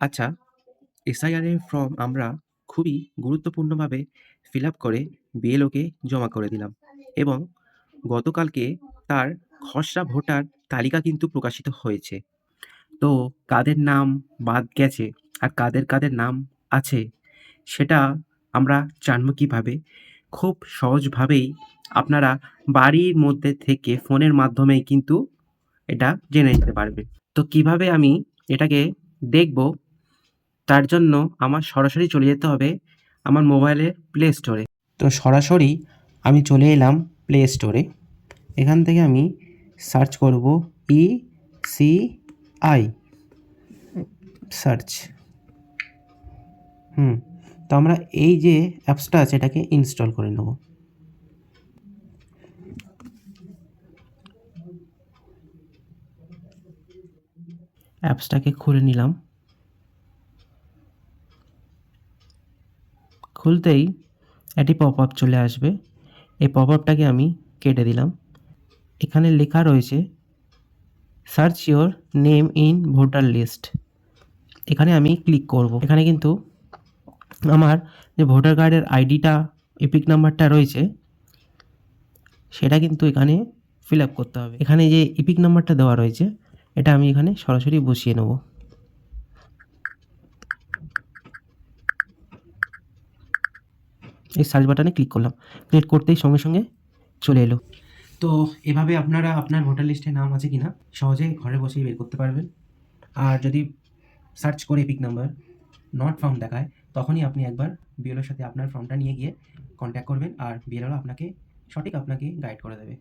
আচ্ছা, এসআইআর এর ফর্ম আমরা খুবই গুরুত্বপূর্ণভাবে ফিল আপ করে বিএলওকে জমা করে দিলাম এবং গতকালকে তার খসড়া ভোটার তালিকা কিন্তু প্রকাশিত হয়েছে। তো কাদের নাম বাদ গেছে আর কাদের নাম আছে সেটা আমরা জানবো কিভাবে? খুব সহজভাবেই আপনারা বাড়ির মধ্যে থেকে ফোনের মাধ্যমেই কিন্তু এটা জেনে নিতে পারবেন। তো কিভাবে আমি এটাকে দেখব? তার জন্য আমার সরাসরি চলে যেতে হবে আমার মোবাইলের প্লে স্টোরে। তো সরাসরি আমি চলে এলাম প্লে স্টোরে। এখান থেকে আমি সার্চ করব ইসিআই সার্চ। তো আমরা এই যে অ্যাপসটা আছে এটাকে ইনস্টল করে নেব। অ্যাপসটাকে খুলে নিলাম। খুলতেই একটি পপআপ চলে আসবে। এই পপআপটাকে আমি কেটে দিলাম। এখানে লেখা রয়েছে search your name in voter list. এখানে আমি ক্লিক করব। এখানে কিন্তু আমার যে ভোটার কার্ডের আইডিটা এপিক নাম্বারটা রয়েছে সেটা কিন্তু এখানে ফিল আপ করতে হবে। এখানে যে এপিক নাম্বারটা দেওয়া রয়েছে এটা আমি এখানে সরাসরি বসিয়ে নেব। এই সার্চ বাটনে ক্লিক করলাম। ক্লিক করতেই সঙ্গে সঙ্গে চলে এলো। তো এভাবে আপনারা আপনার ভোটার লিস্টে নাম আছে কিনা সহজে ঘরে বসেই বের করতে পারবেন। আর যদি সার্চ করে এপিক নাম্বার নট ফাউন্ড দেখায় তখনই আপনি একবার বিএলওর সাথে আপনার ফর্মটা নিয়ে গিয়ে কন্ট্যাক্ট করবেন আর বিএলও আপনাকে সঠিক আপনাকে গাইড করে দেবে।